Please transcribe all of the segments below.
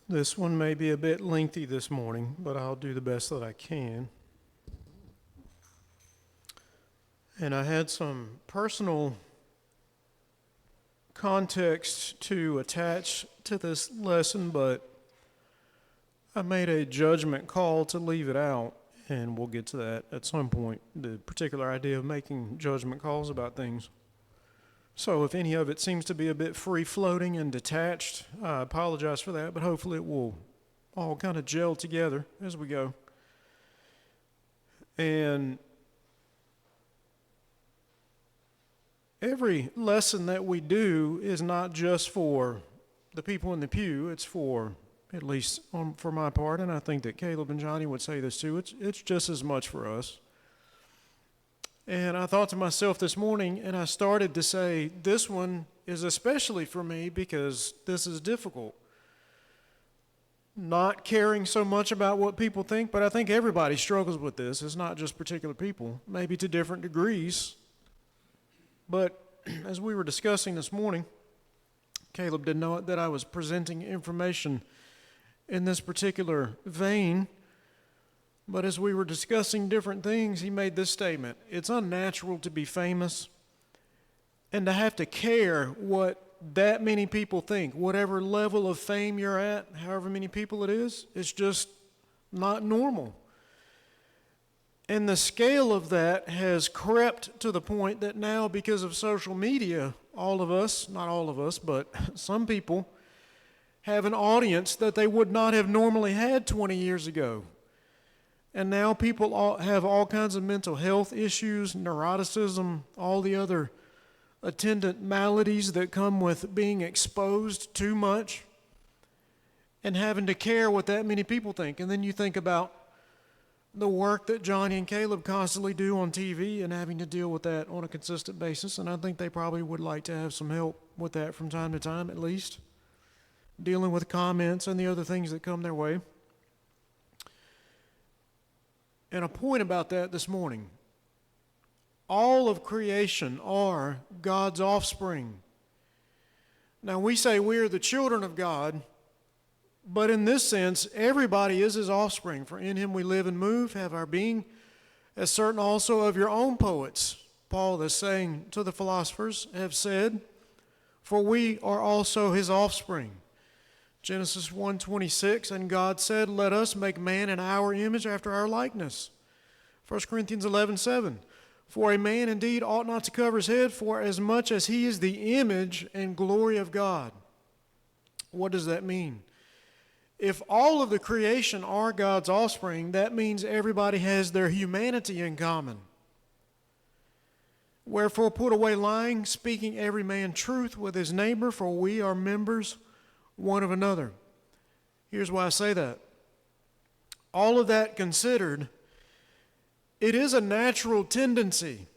This one may be a bit lengthy this morning, but I'll do the best that I can. And I had some personal context to attach to this lesson, but I made a judgment call to leave it out, and we'll get to that at some point, the particular idea of making judgment calls about things. So if any of it seems to be a bit free-floating and detached, I apologize for that, but hopefully it will all kind of gel together as we go. And every lesson that we do is not just for the people in the pew. It's for, at least for my part, and I think that Caleb and Johnny would say this too, it's just as much for us. And I thought to myself this morning, and I started to say, this one is especially for me because this is difficult. Not caring so much about what people think, but I think everybody struggles with this. It's not just particular people, maybe to different degrees. But as we were discussing this morning, Caleb didn't know that I was presenting information in this particular vein. But as we were discussing different things, he made this statement: it's unnatural to be famous and to have to care what that many people think. Whatever level of fame you're at, however many people it is, it's just not normal. And the scale of that has crept to the point that now, because of social media, all of us, not all of us, but some people have an audience that they would not have normally had 20 years ago. And now people have all kinds of mental health issues, neuroticism, all the other attendant maladies that come with being exposed too much and having to care what that many people think. And then you think about the work that Johnny and Caleb constantly do on TV and having to deal with that on a consistent basis. And I think they probably would like to have some help with that from time to time, at least, dealing with comments and the other things that come their way. And a point about that this morning: all of creation are God's offspring. Now, we say we are the children of God, but in this sense, everybody is his offspring. For in him we live and move, have our being, as certain also of your own poets, Paul is saying to the philosophers, have said, for we are also his offspring. Genesis 1:26, and God said, let us make man in our image after our likeness. 1 Corinthians 11:7, for a man indeed ought not to cover his head, for as much as he is the image and glory of God. What does that mean? If all of the creation are God's offspring, that means everybody has their humanity in common. Wherefore put away lying, speaking every man truth with his neighbor, for we are members one of another. Here's why I say that. All of that considered, it is a natural tendency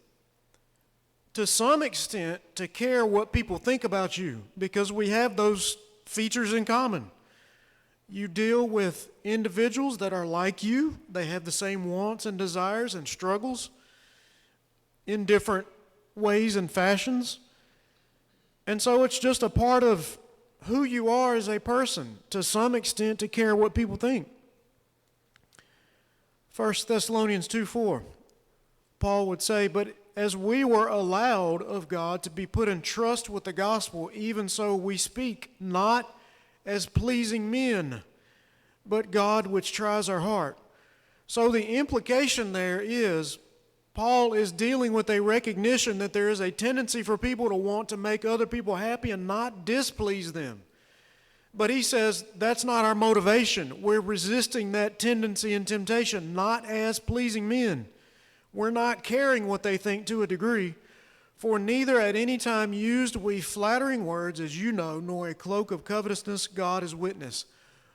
to some extent to care what people think about you because we have those features in common. You deal with individuals that are like you. They have the same wants and desires and struggles in different ways and fashions. And so it's just a part of who you are as a person, to some extent, to care what people think. 1 Thessalonians 2:4, Paul would say, but as we were allowed of God to be put in trust with the gospel, even so we speak, not as pleasing men, but God which tries our heart. So the implication there is, Paul is dealing with a recognition that there is a tendency for people to want to make other people happy and not displease them. But he says that's not our motivation. We're resisting that tendency and temptation, not as pleasing men. We're not caring what they think to a degree. For neither at any time used we flattering words, as you know, nor a cloak of covetousness, God is witness.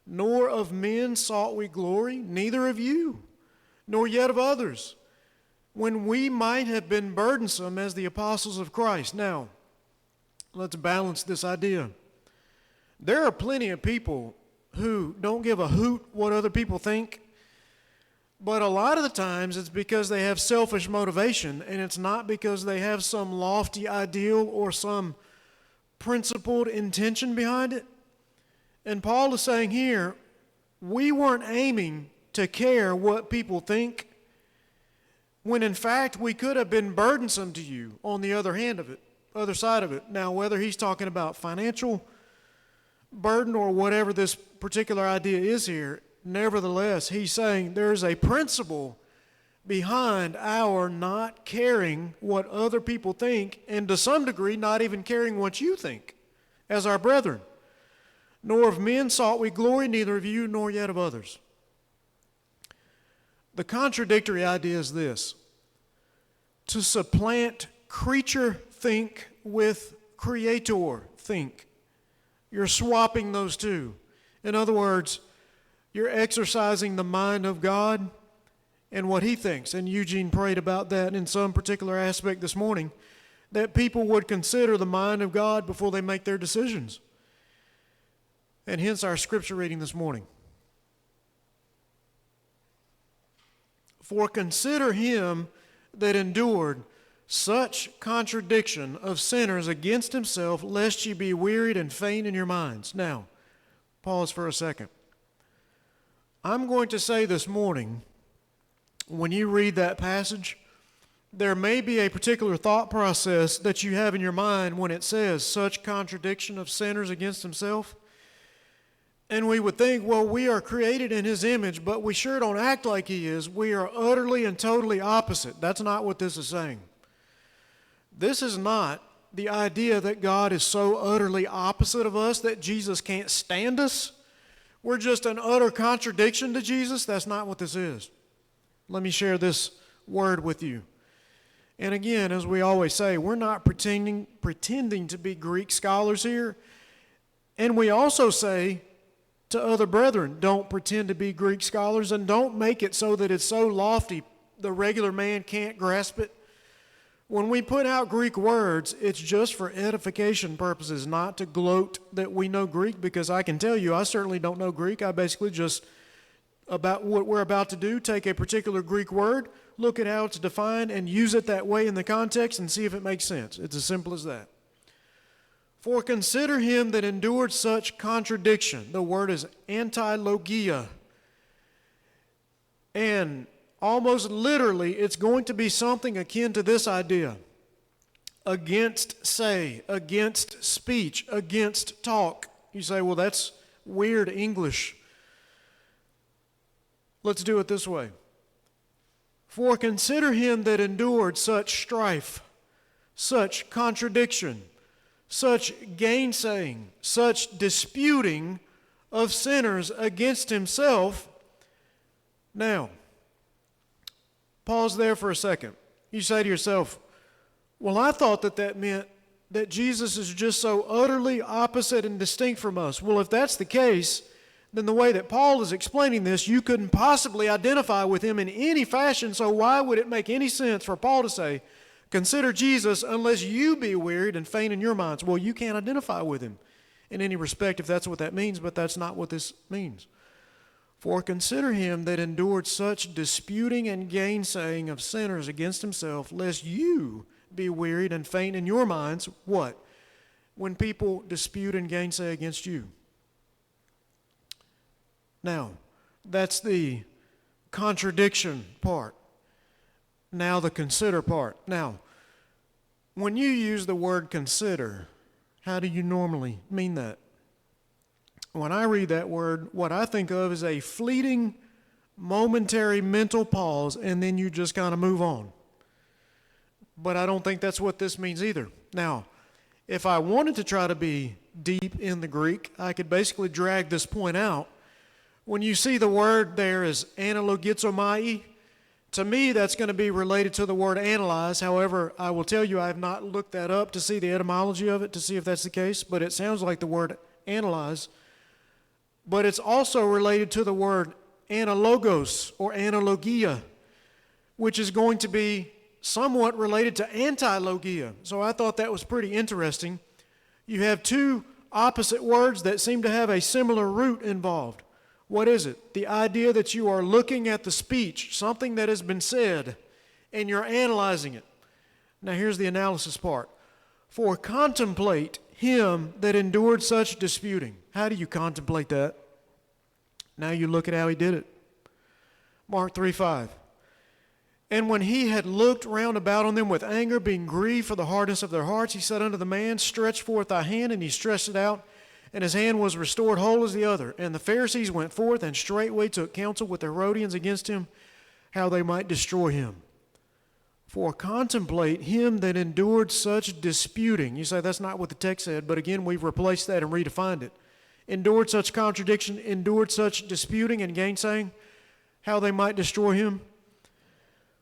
Nor of men sought we glory, neither of you, nor yet of others, when we might have been burdensome as the apostles of Christ. Now, let's balance this idea. There are plenty of people who don't give a hoot what other people think. But a lot of the times it's because they have selfish motivation, and it's not because they have some lofty ideal or some principled intention behind it. And Paul is saying here, we weren't aiming to care what people think, when in fact we could have been burdensome to you on the other side of it. Now, whether he's talking about financial burden or whatever this particular idea is here, nevertheless, he's saying there's a principle behind our not caring what other people think, and to some degree not even caring what you think as our brethren. Nor of men sought we glory, neither of you nor yet of others. The contradictory idea is this: to supplant creature think with creator think. You're swapping those two. In other words, you're exercising the mind of God and what he thinks. And Eugene prayed about that in some particular aspect this morning, that people would consider the mind of God before they make their decisions. And hence our scripture reading this morning. For consider him that endured such contradiction of sinners against himself, lest ye be wearied and faint in your minds. Now, pause for a second. I'm going to say this morning, when you read that passage, there may be a particular thought process that you have in your mind when it says such contradiction of sinners against himself. And we would think, well, we are created in his image, but we sure don't act like he is. We are utterly and totally opposite. That's not what this is saying. This is not the idea that God is so utterly opposite of us that Jesus can't stand us. We're just an utter contradiction to Jesus. That's not what this is. Let me share this word with you. And again, as we always say, we're not pretending to be Greek scholars here. And we also say to other brethren, don't pretend to be Greek scholars, and don't make it so that it's so lofty the regular man can't grasp it. When we put out Greek words, it's just for edification purposes, not to gloat that we know Greek, because I can tell you I certainly don't know Greek. I basically just, about what we're about to do, take a particular Greek word, look at how it's defined, and use it that way in the context and see if it makes sense. It's as simple as that. For consider him that endured such contradiction. The word is antilogia. And almost literally, it's going to be something akin to this idea. Against say, against speech, against talk. You say, well, that's weird English. Let's do it this way. For consider him that endured such strife, such contradiction, such gainsaying, such disputing of sinners against himself. Now, pause there for a second. You say to yourself, well, I thought that meant that Jesus is just so utterly opposite and distinct from us. Well, if that's the case, then the way that Paul is explaining this, you couldn't possibly identify with him in any fashion, so why would it make any sense for Paul to say, consider Jesus unless you be wearied and faint in your minds? Well, you can't identify with him in any respect if that's what that means, but that's not what this means. For consider him that endured such disputing and gainsaying of sinners against himself, lest you be wearied and faint in your minds. What? When people dispute and gainsay against you. Now, that's the contradiction part. Now the consider part. Now, when you use the word consider, how do you normally mean that? When I read that word, what I think of is a fleeting, momentary mental pause, and then you just kind of move on. But I don't think that's what this means either. Now, if I wanted to try to be deep in the Greek, I could basically drag this point out. When you see the word there as analogizomai, to me that's going to be related to the word analyze. However, I will tell you I have not looked that up to see the etymology of it, to see if that's the case, but it sounds like the word analyze. But it's also related to the word analogos or analogia, which is going to be somewhat related to antilogia. So I thought that was pretty interesting. You have two opposite words that seem to have a similar root involved. What is it? The idea that you are looking at the speech, something that has been said, and you're analyzing it. Now here's the analysis part. For contemplate him that endured such disputing. How do you contemplate that? Now you look at how he did it. Mark 3:5. And when he had looked round about on them with anger, being grieved for the hardness of their hearts, he said unto the man, Stretch forth thy hand, and he stretched it out, and his hand was restored whole as the other. And the Pharisees went forth, and straightway took counsel with the Herodians against him, how they might destroy him. For contemplate him that endured such disputing. You say that's not what the text said, but again, we've replaced that and redefined it. Endured such contradiction, endured such disputing and gainsaying, how they might destroy him.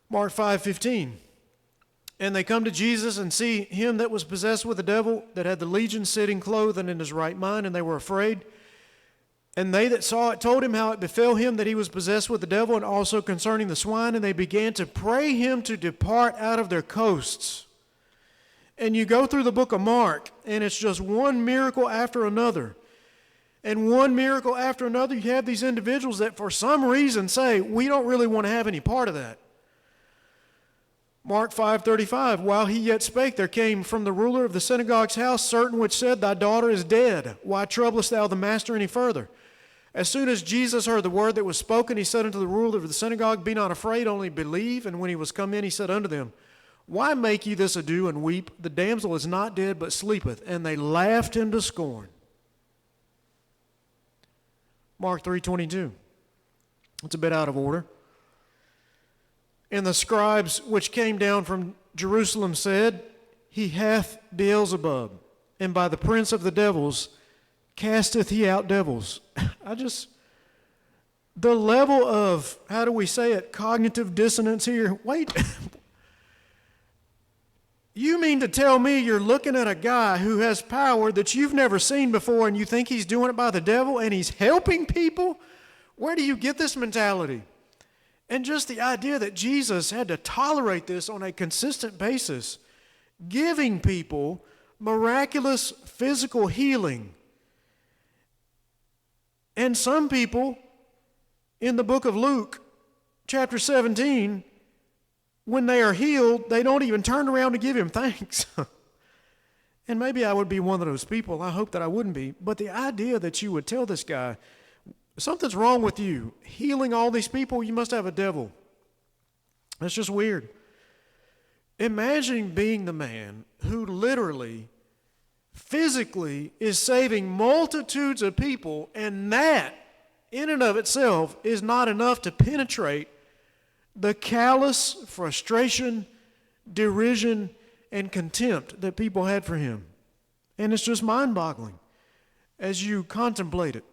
Mark 5:15. And they come to Jesus and see him that was possessed with the devil, that had the legion, sitting clothed and in his right mind, and they were afraid. And they that saw it told him how it befell him that he was possessed with the devil, and also concerning the swine, and they began to pray him to depart out of their coasts. And you go through the book of Mark, and it's just one miracle after another. And one miracle after another, you have these individuals that for some reason say, we don't really want to have any part of that. Mark 5:35, while he yet spake, there came from the ruler of the synagogue's house certain which said, Thy daughter is dead. Why troublest thou the master any further? As soon as Jesus heard the word that was spoken, he said unto the ruler of the synagogue, Be not afraid, only believe. And when he was come in, he said unto them, Why make ye this ado and weep? The damsel is not dead, but sleepeth. And they laughed him to scorn. Mark 3:22. It's a bit out of order. And the scribes which came down from Jerusalem said, He hath Beelzebub, and by the prince of the devils casteth he out devils. The level of, how do we say it, cognitive dissonance here. Wait, you mean to tell me you're looking at a guy who has power that you've never seen before and you think he's doing it by the devil and he's helping people? Where do you get this mentality? And just the idea that Jesus had to tolerate this on a consistent basis, giving people miraculous physical healing. And some people in the book of Luke, chapter 17, when they are healed, they don't even turn around to give him thanks. And maybe I would be one of those people. I hope that I wouldn't be. But the idea that you would tell this guy, something's wrong with you. Healing all these people, you must have a devil. That's just weird. Imagine being the man who literally, physically is saving multitudes of people, and that, in and of itself, is not enough to penetrate the callous frustration, derision, and contempt that people had for him. And it's just mind-boggling as you contemplate it.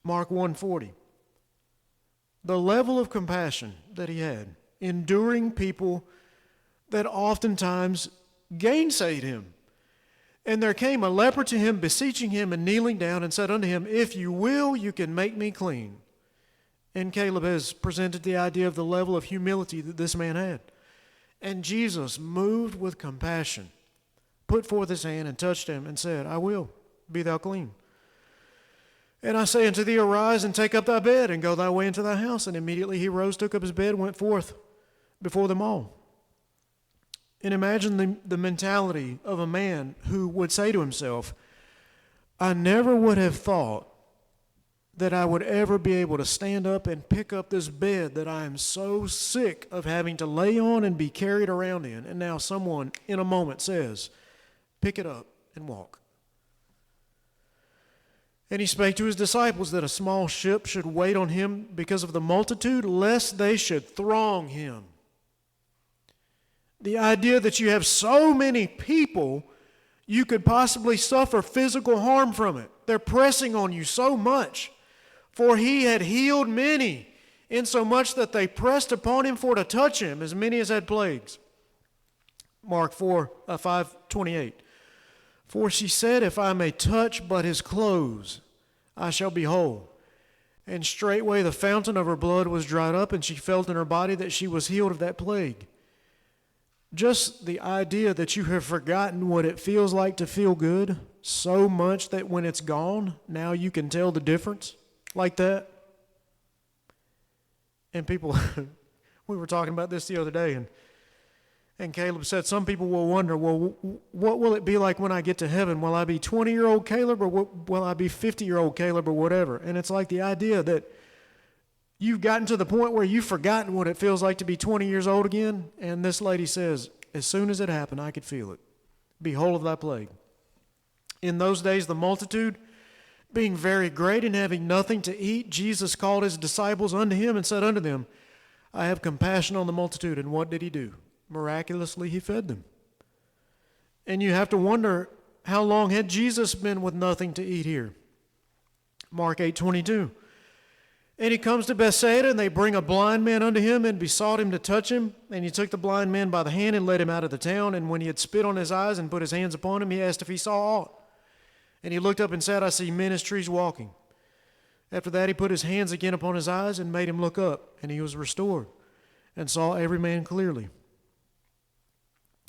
Mark 1:40. The level of compassion that he had, enduring people that oftentimes gainsayed him. And there came a leper to him, beseeching him and kneeling down, and said unto him, If you will, you can make me clean. And Caleb has presented the idea of the level of humility that this man had. And Jesus, moved with compassion, put forth his hand and touched him and said, I will, be thou clean. And I say unto thee, arise and take up thy bed and go thy way into thy house. And immediately he rose, took up his bed, and went forth before them all. And imagine the mentality of a man who would say to himself, I never would have thought that I would ever be able to stand up and pick up this bed that I am so sick of having to lay on and be carried around in. And now someone in a moment says, pick it up and walk. And he spake to his disciples that a small ship should wait on him because of the multitude, lest they should throng him. The idea that you have so many people, you could possibly suffer physical harm from it. They're pressing on you so much. For he had healed many, insomuch that they pressed upon him for to touch him, as many as had plagues. Mark 5:28. For she said, If I may touch but his clothes, I shall be whole. And straightway the fountain of her blood was dried up, and she felt in her body that she was healed of that plague. Just the idea that you have forgotten what it feels like to feel good so much that when it's gone, now you can tell the difference. like that. And people, we were talking about this the other day, and Caleb said some people will wonder, well, what will it be like when I get to heaven? Will I be 20-year-old Caleb, or will I be 50-year-old Caleb, or whatever? And it's like the idea that you've gotten to the point where you've forgotten what it feels like to be 20 years old again. And this lady says, as soon as it happened, I could feel it. Behold of thy plague. In those days, the multitude being very great and having nothing to eat, Jesus called his disciples unto him and said unto them, I have compassion on the multitude. And what did he do? Miraculously, he fed them. And you have to wonder, how long had Jesus been with nothing to eat here? Mark 8:22. And he comes to Bethsaida, and they bring a blind man unto him, and besought him to touch him. And he took the blind man by the hand, and led him out of the town. And when he had spit on his eyes, and put his hands upon him, he asked if he saw aught. And he looked up and said, I see men as trees walking. After that he put his hands again upon his eyes, and made him look up. And he was restored, and saw every man clearly.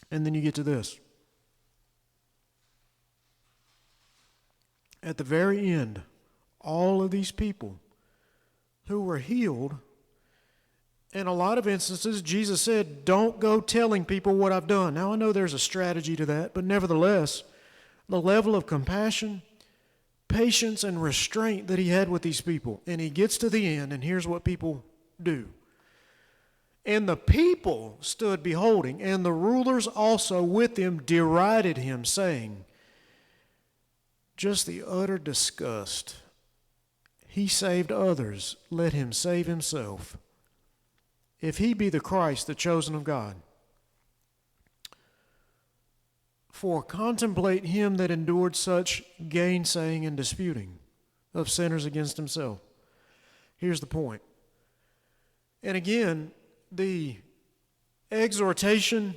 And then you get to this. At the very end, all of these people who were healed, in a lot of instances, Jesus said, don't go telling people what I've done. Now, I know there's a strategy to that, but nevertheless, the level of compassion, patience, and restraint that he had with these people. And he gets to the end, and here's what people do. And the people stood beholding, and the rulers also with them derided him, saying, just the utter disgust. He saved others, let him save himself. If he be the Christ, the chosen of God. For contemplate him that endured such gainsaying and disputing of sinners against himself. Here's the point. And again, the exhortation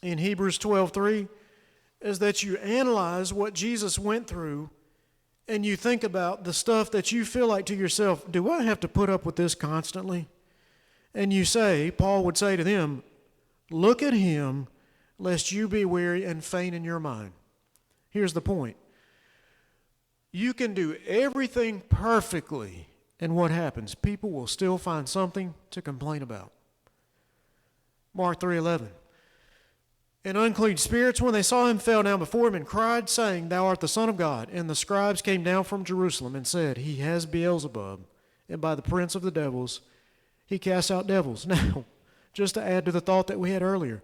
in Hebrews 12:3 is that you analyze what Jesus went through, and you think about the stuff that you feel like to yourself, do I have to put up with this constantly? And you say, Paul would say to them, look at him, lest you be weary and faint in your mind. Here's the point. You can do everything perfectly, and what happens? People will still find something to complain about. Mark 3:11. And unclean spirits, when they saw him, fell down before him and cried, saying, Thou art the Son of God. And the scribes came down from Jerusalem and said, He has Beelzebub, and by the prince of the devils he casts out devils. Now, just to add to the thought that we had earlier,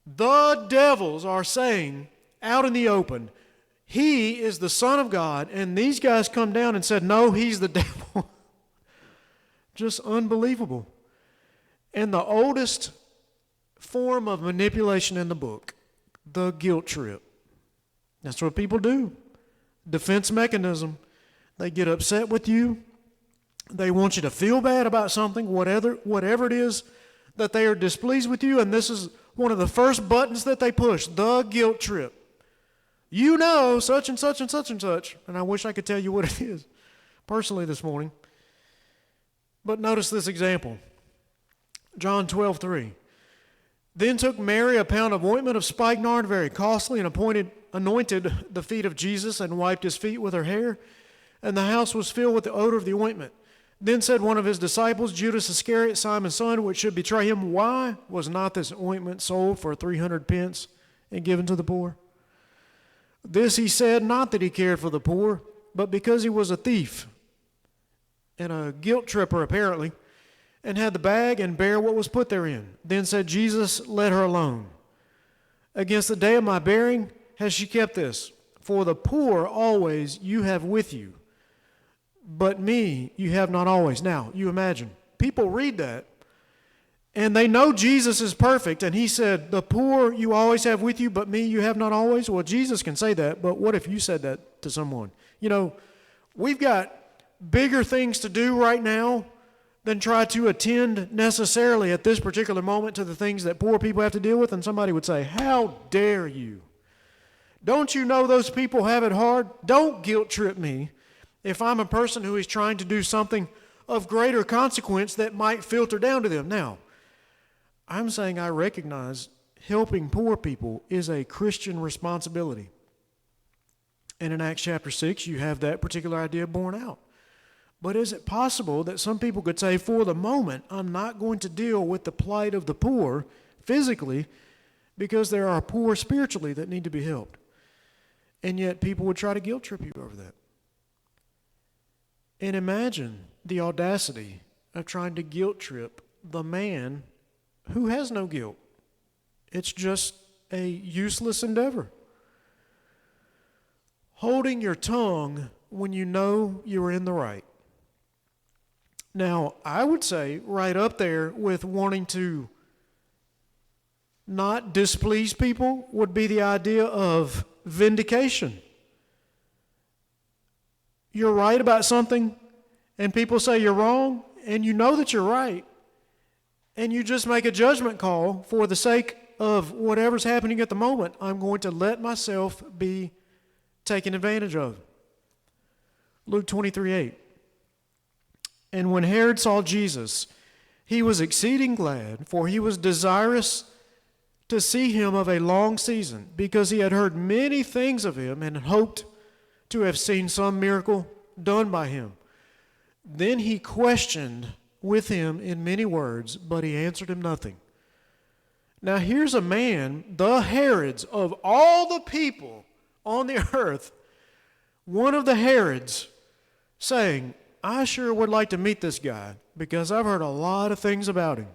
the devils are saying out in the open, He is the Son of God, and these guys come down and said, no, he's the devil. Just unbelievable. And the oldest form of manipulation in the book, the guilt trip. That's what people do. Defense mechanism. They get upset with you. They want you to feel bad about something, whatever it is that they are displeased with you, and this is one of the first buttons that they push, the guilt trip. You know such and such and such and such, and I wish I could tell you what it is personally this morning. But notice this example. John 12:3. Then took Mary a pound of ointment of spikenard, very costly, and anointed the feet of Jesus, and wiped his feet with her hair. And the house was filled with the odor of the ointment. Then said one of his disciples, Judas Iscariot, Simon's son, which should betray him, Why was not this ointment sold for 300 pence and given to the poor? This he said, not that he cared for the poor, but because he was a thief and a guilt tripper apparently, and had the bag and bare what was put therein. Then said Jesus, Let her alone. Against the day of my bearing has she kept this. For the poor always you have with you, but me you have not always. Now, you imagine, people read that, and they know Jesus is perfect, and he said, the poor you always have with you, but me you have not always. Well, Jesus can say that, but what if you said that to someone? You know, we've got bigger things to do right now than try to attend necessarily at this particular moment to the things that poor people have to deal with. And somebody would say, how dare you? Don't you know those people have it hard? Don't guilt trip me if I'm a person who is trying to do something of greater consequence that might filter down to them. Now, I'm saying I recognize helping poor people is a Christian responsibility. And in Acts chapter 6, you have that particular idea borne out. But is it possible that some people could say, for the moment, I'm not going to deal with the plight of the poor physically because there are poor spiritually that need to be helped? And yet people would try to guilt trip you over that. And imagine the audacity of trying to guilt trip the man who has no guilt. It's just a useless endeavor. Holding your tongue when you know you are in the right. Now, I would say right up there with wanting to not displease people would be the idea of vindication. You're right about something, and people say you're wrong, and you know that you're right, and you just make a judgment call for the sake of whatever's happening at the moment. I'm going to let myself be taken advantage of. Luke 23:8. And when Herod saw Jesus, he was exceeding glad, for he was desirous to see him of a long season, because he had heard many things of him and hoped to have seen some miracle done by him. Then he questioned with him in many words, but he answered him nothing. Now here's a man, the Herods of all the people on the earth, one of the Herods, saying, I sure would like to meet this guy because I've heard a lot of things about him.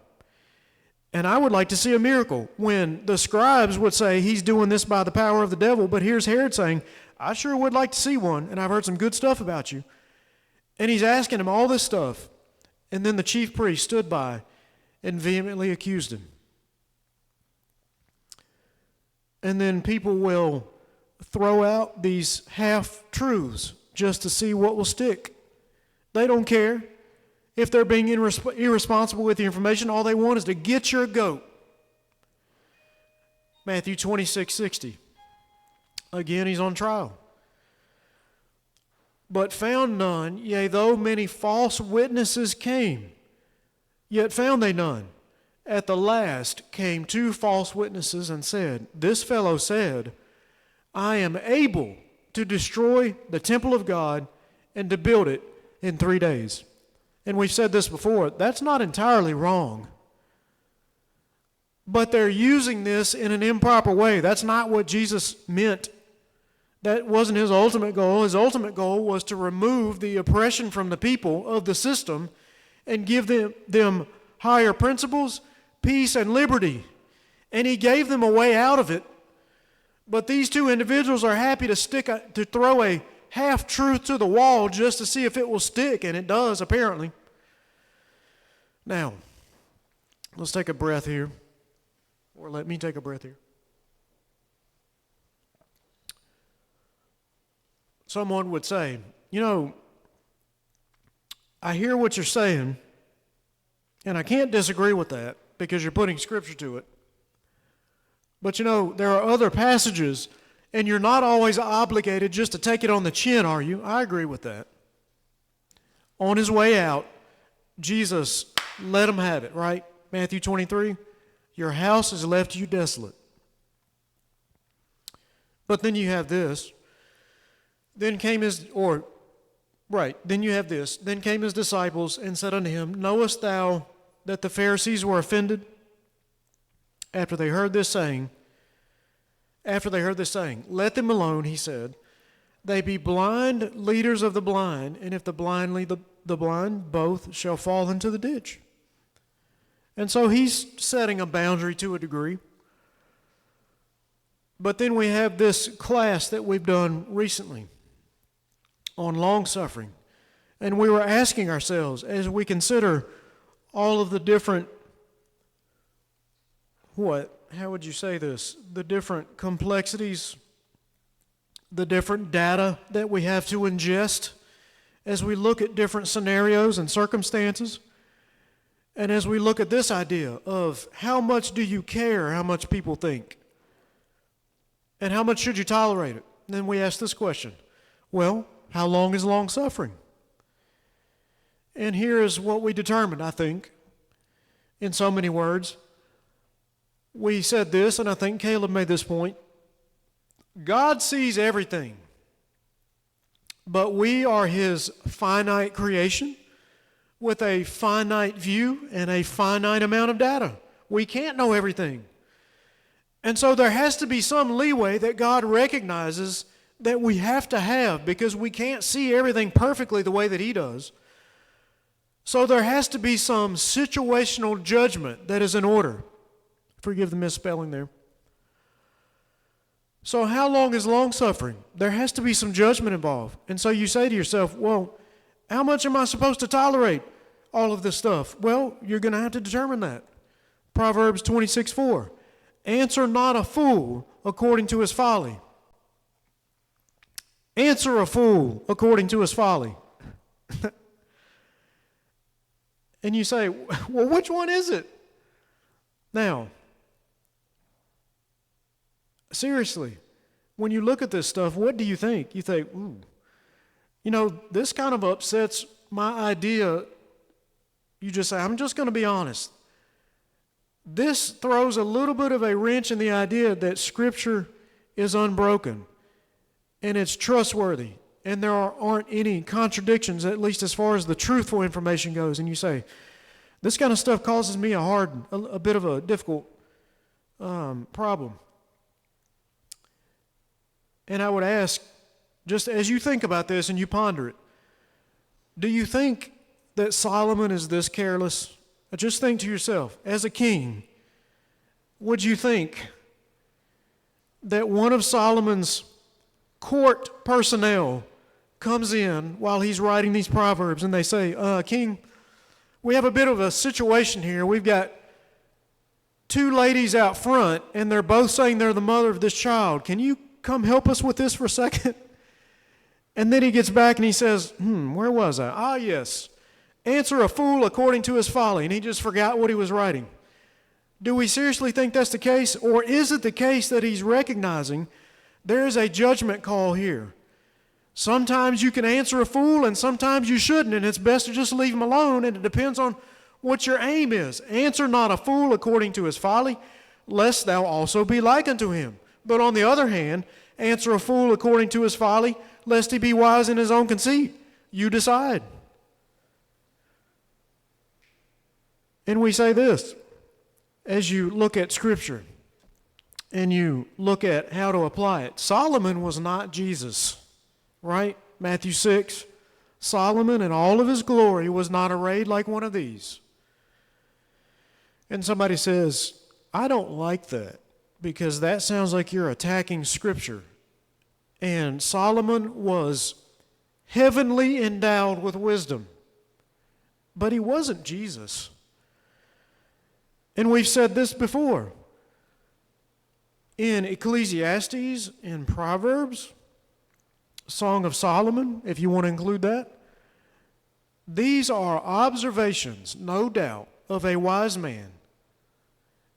And I would like to see a miracle. When the scribes would say he's doing this by the power of the devil, but here's Herod saying, I sure would like to see one, and I've heard some good stuff about you. And he's asking him all this stuff. And then the chief priest stood by and vehemently accused him. And then people will throw out these half-truths just to see what will stick. They don't care if they're being irresponsible with the information. All they want is to get your goat. Matthew 26:60. Again, he's on trial. But found none, yea, though many false witnesses came, yet found they none. At the last came 2 false witnesses and said, This fellow said, I am able to destroy the temple of God and to build it in 3 days. And we've said this before, that's not entirely wrong. But they're using this in an improper way. That's not what Jesus meant. That wasn't his ultimate goal. His ultimate goal was to remove the oppression from the people of the system and give them higher principles, peace, and liberty. And he gave them a way out of it. But these 2 individuals are happy to throw a half-truth to the wall just to see if it will stick, and it does, apparently. Now, let's take a breath here, or let me take a breath here. Someone would say, I hear what you're saying, and I can't disagree with that because you're putting scripture to it. But there are other passages, and you're not always obligated just to take it on the chin, are you? I agree with that. On his way out, Jesus let him have it, right? Matthew 23, your house is left you desolate. But then you have this. Then came his disciples and said unto him, Knowest thou that the Pharisees were offended? After they heard this saying, Let them alone, he said. They be blind leaders of the blind, and if the blind lead the blind, both shall fall into the ditch. And so he's setting a boundary to a degree. But then we have this class that we've done recently on long-suffering. And we were asking ourselves, as we consider all of the different, how would you say this? The different complexities, the different data that we have to ingest as we look at different scenarios and circumstances, and as we look at this idea of how much do you care how much people think, and how much should you tolerate it? And then we ask this question, well, how long is long suffering? And here is what we determined, I think, in so many words. We said this, and I think Caleb made this point. God sees everything. but we are His finite creation with a finite view and a finite amount of data. We can't know everything. And so there has to be some leeway that God recognizes that we have to have, because we can't see everything perfectly the way that He does. So there has to be some situational judgment that is in order. Forgive the misspelling there. So how long is long-suffering? There has to be some judgment involved. And so you say to yourself, well, how much am I supposed to tolerate all of this stuff? Well, you're going to have to determine that. Proverbs 26:4. Answer not a fool according to his folly. Answer a fool according to his folly. And you say, well, which one is it? Now, seriously, when you look at this stuff, what do you think? You think, ooh, this kind of upsets my idea. You just say, I'm just going to be honest. This throws a little bit of a wrench in the idea that Scripture is unbroken and it's trustworthy and there aren't any contradictions, at least as far as the truthful information goes. And you say, this kind of stuff causes me a bit of a difficult problem. And I would ask, just as you think about this and you ponder it, do you think that Solomon is this careless? Just think to yourself, as a king, would you think that one of Solomon's court personnel comes in while he's writing these Proverbs and they say, King, we have a bit of a situation here. We've got two ladies out front and they're both saying they're the mother of this child. Can you come help us with this for a second? And then he gets back and he says, where was I? Ah, yes. Answer a fool according to his folly. And he just forgot what he was writing. Do we seriously think that's the case? Or is it the case that he's recognizing there is a judgment call here? Sometimes you can answer a fool and sometimes you shouldn't, and it's best to just leave him alone, and it depends on what your aim is. Answer not a fool according to his folly, lest thou also be like unto him. But on the other hand, answer a fool according to his folly, lest he be wise in his own conceit. You decide. And we say this, as you look at Scripture and you look at how to apply it. Solomon was not Jesus, right? Matthew 6, Solomon in all of his glory was not arrayed like one of these. And somebody says, I don't like that, because that sounds like you're attacking Scripture. And Solomon was heavenly endowed with wisdom, but he wasn't Jesus. And we've said this before. In Ecclesiastes, in Proverbs, Song of Solomon, if you want to include that, these are observations, no doubt, of a wise man.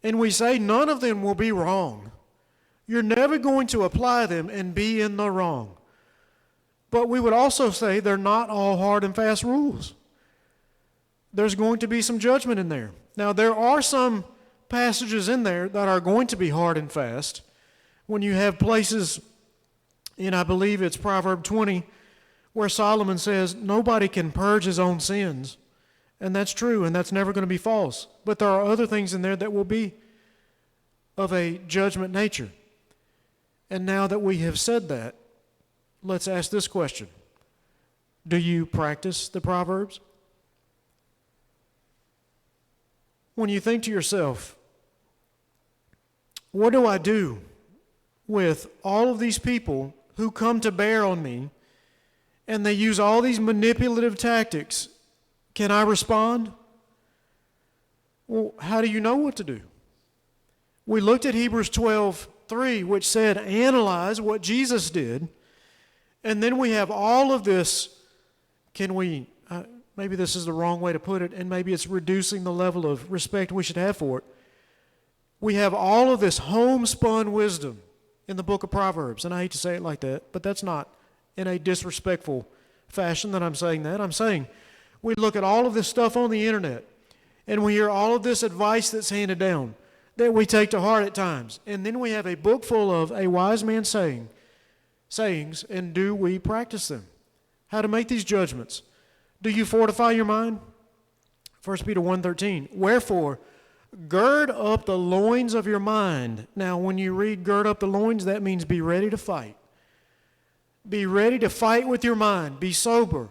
And we say none of them will be wrong. You're never going to apply them and be in the wrong. But we would also say they're not all hard and fast rules. There's going to be some judgment in there. Now, there are some passages in there that are going to be hard and fast. When you have places, and I believe it's Proverb 20, where Solomon says, nobody can purge his own sins. And that's true, and that's never going to be false. But there are other things in there that will be of a judgment nature. And now that we have said that, let's ask this question. Do you practice the Proverbs? When you think to yourself, what do I do with all of these people who come to bear on me and they use all these manipulative tactics? Can I respond? Well, how do you know what to do? We looked at Hebrews 12:3, which said, analyze what Jesus did. And then we have all of this. Can we, maybe this is the wrong way to put it, and maybe it's reducing the level of respect we should have for it. We have all of this homespun wisdom in the book of Proverbs. And I hate to say it like that, but that's not in a disrespectful fashion that I'm saying that. I'm saying we look at all of this stuff on the internet, and we hear all of this advice that's handed down that we take to heart at times. And then we have a book full of a wise man's sayings, and do we practice them? how to make these judgments. Do you fortify your mind? 1 Peter 1:13, wherefore, gird up the loins of your mind. Now, when you read gird up the loins, that means be ready to fight. Be ready to fight with your mind. Be sober.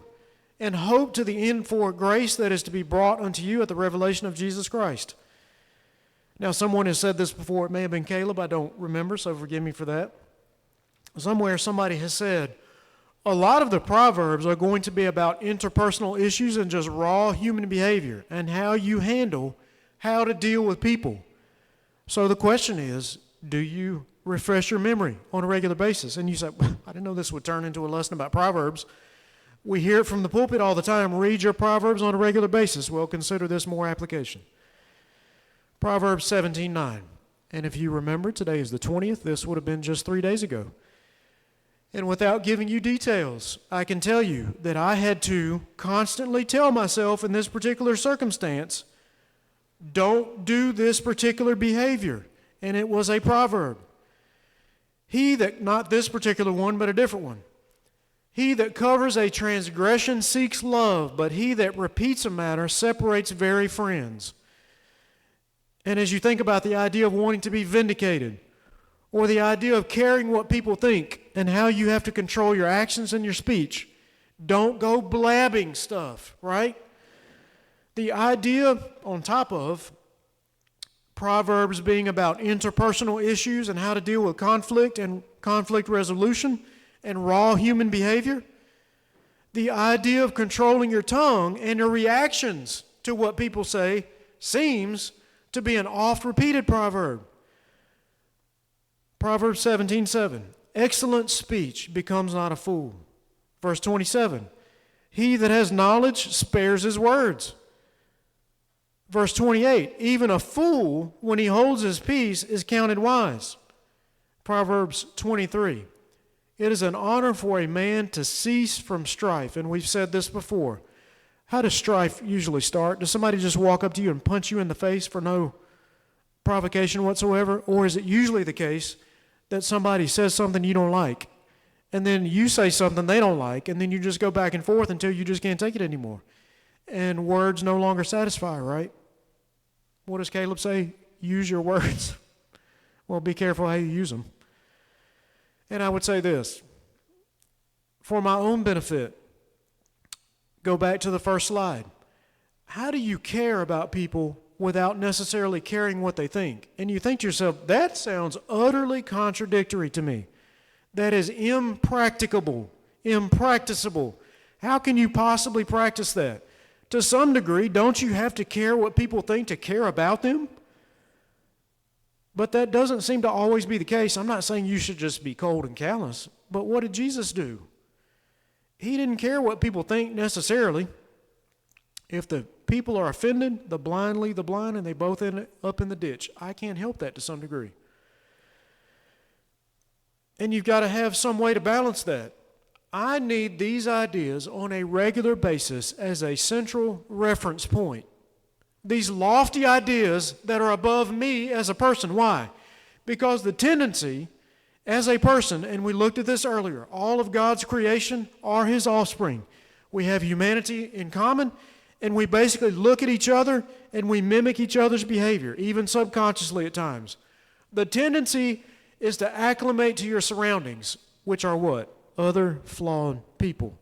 And hope to the end for grace that is to be brought unto you at the revelation of Jesus Christ. Now, someone has said this before. It may have been Caleb. I don't remember, so forgive me for that. Somewhere somebody has said, a lot of the Proverbs are going to be about interpersonal issues and just raw human behavior and how you handle how to deal with people. So the question is, do you refresh your memory on a regular basis? And you say, I didn't know this would turn into a lesson about Proverbs. We hear it from the pulpit all the time. Read your Proverbs on a regular basis. Well, consider this more application. Proverbs 17:9. And if you remember, today is the 20th. This would have been just 3 days ago. And without giving you details, I can tell you that I had to constantly tell myself in this particular circumstance, don't do this particular behavior. And it was a proverb. He that, not this particular one, but a different one. He that covers a transgression seeks love, but he that repeats a matter separates very friends. And as you think about the idea of wanting to be vindicated, or the idea of caring what people think and how you have to control your actions and your speech, don't go blabbing stuff, right? The idea on top of Proverbs being about interpersonal issues and how to deal with conflict and conflict resolution and raw human behavior, the idea of controlling your tongue and your reactions to what people say seems to be an oft-repeated proverb. Proverbs 17:7, excellent speech becomes not a fool. Verse 27, he that has knowledge spares his words. Verse 28, even a fool, when he holds his peace, is counted wise. Proverbs 23, it is an honor for a man to cease from strife. And we've said this before. How does strife usually start? Does somebody just walk up to you and punch you in the face for no provocation whatsoever? Or is it usually the case that somebody says something you don't like, and then you say something they don't like, and then you just go back and forth until you just can't take it anymore? And words no longer satisfy, right? What does Caleb say? Use your words. Well, be careful how you use them. And I would say this, for my own benefit, go back to the first slide. How do you care about people without necessarily caring what they think? And you think to yourself, that sounds utterly contradictory to me. That is impracticable, impracticable. How can you possibly practice that? To some degree, don't you have to care what people think to care about them? But that doesn't seem to always be the case. I'm not saying you should just be cold and callous, but what did Jesus do? He didn't care what people think necessarily. If the people are offended, the blind lead the blind, and they both end up in the ditch. I can't help that to some degree. And you've got to have some way to balance that. I need these ideas on a regular basis as a central reference point. These lofty ideas that are above me as a person. Why? Because the tendency as a person, and we looked at this earlier, all of God's creation are his offspring. We have humanity in common, and we basically look at each other and we mimic each other's behavior, even subconsciously at times. The tendency is to acclimate to your surroundings, which are what? Other flawed people.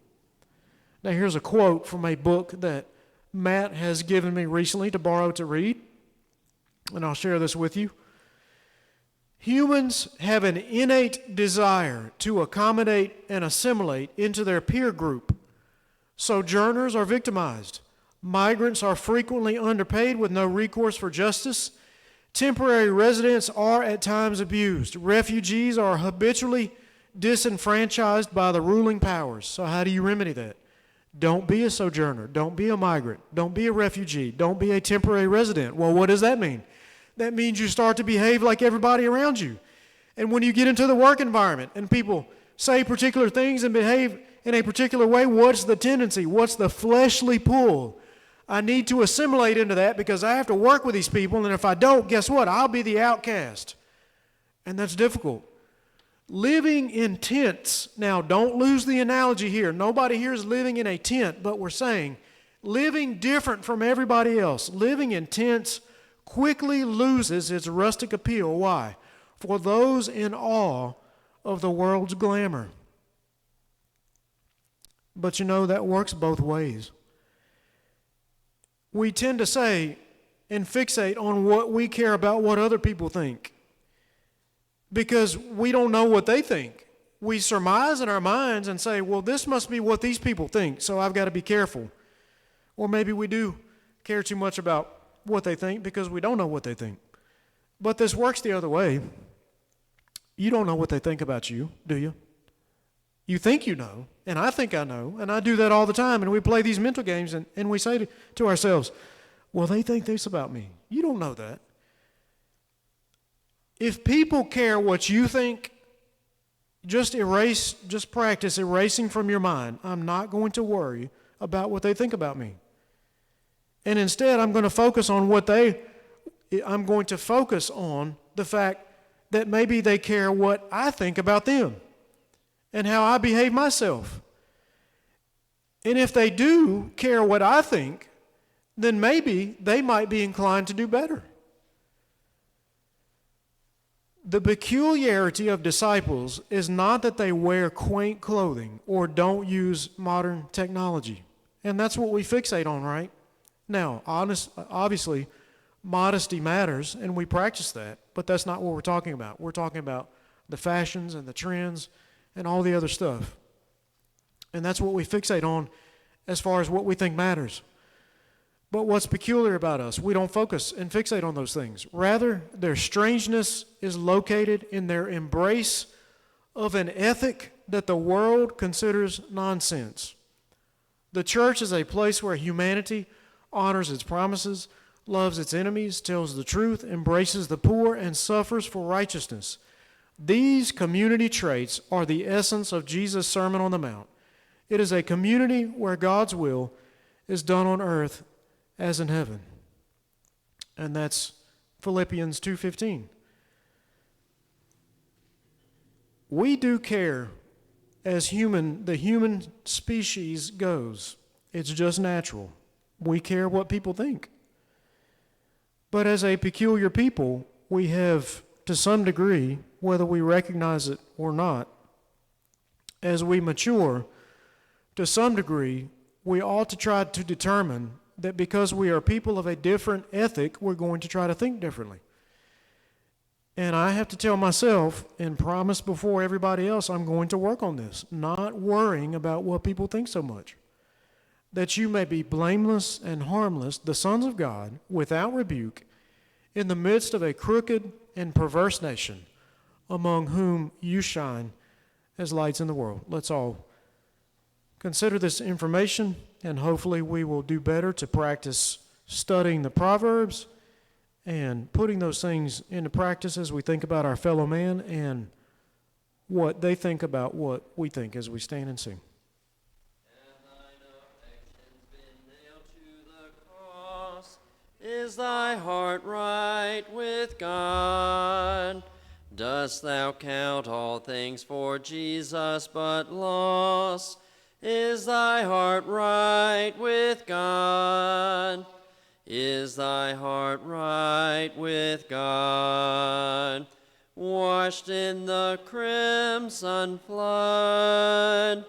Now here's a quote from a book that Matt has given me recently to borrow to read, and I'll share this with you. Humans have an innate desire to accommodate and assimilate into their peer group. Sojourners are victimized. Migrants are frequently underpaid with no recourse for justice. Temporary residents are at times abused. Refugees are habitually disenfranchised by the ruling powers. So how do you remedy that? Don't be a sojourner. Don't be a migrant. Don't be a refugee. Don't be a temporary resident. Well, what does that mean? That means you start to behave like everybody around you. And when you get into the work environment and people say particular things and behave in a particular way, what's the tendency? What's the fleshly pull? I need to assimilate into that because I have to work with these people, and if I don't, guess what? I'll be the outcast. And that's difficult. living in tents. Now, don't lose the analogy here. Nobody here is living in a tent, but we're saying living different from everybody else. Living in tents quickly loses its rustic appeal. Why? For those in awe of the world's glamour. But you know, that works both ways. We tend to say and fixate on what we care about, what other people think, because we don't know what they think. We surmise in our minds and say, well, this must be what these people think, so I've got to be careful. Or maybe we do care too much about what they think because we don't know what they think. But this works the other way. You don't know what they think about you, do you? You think you know, and I think I know, and I do that all the time, and we play these mental games, and we say to ourselves, well, they think this about me. You don't know that. If people care what you think, just practice erasing from your mind. I'm not going to worry about what they think about me. And instead, I'm going to focus on the fact that maybe they care what I think about them and how I behave myself. And if they do care what I think, then maybe they might be inclined to do better. The peculiarity of disciples is not that they wear quaint clothing or don't use modern technology. And that's what we fixate on, right? Now, obviously, modesty matters, and we practice that, but that's not what we're talking about. We're talking about the fashions and the trends and all the other stuff. And that's what we fixate on as far as what we think matters. But what's peculiar about us, we don't focus and fixate on those things. Rather, their strangeness is located in their embrace of an ethic that the world considers nonsense. The church is a place where humanity honors its promises, loves its enemies, tells the truth, embraces the poor, and suffers for righteousness. These community traits are the essence of Jesus' Sermon on the Mount. It is a community where God's will is done on earth as in heaven. And that's Philippians 2:15. We do care as the human species goes. It's just natural. We care what people think. But as a peculiar people, we have, to some degree, whether we recognize it or not, as we mature, to some degree, we ought to try to determine that because we are people of a different ethic, we're going to try to think differently. And I have to tell myself and promise before everybody else, I'm going to work on this, not worrying about what people think so much. That you may be blameless and harmless, the sons of God, without rebuke, in the midst of a crooked and perverse nation, among whom you shine as lights in the world. Let's all consider this information, and hopefully we will do better to practice studying the Proverbs and putting those things into practice as we think about our fellow man and what they think about what we think as we stand and sing. Is thy heart right with God? Dost thou count all things for Jesus but loss? Is thy heart right with God? Is thy heart right with God? Washed in the crimson flood,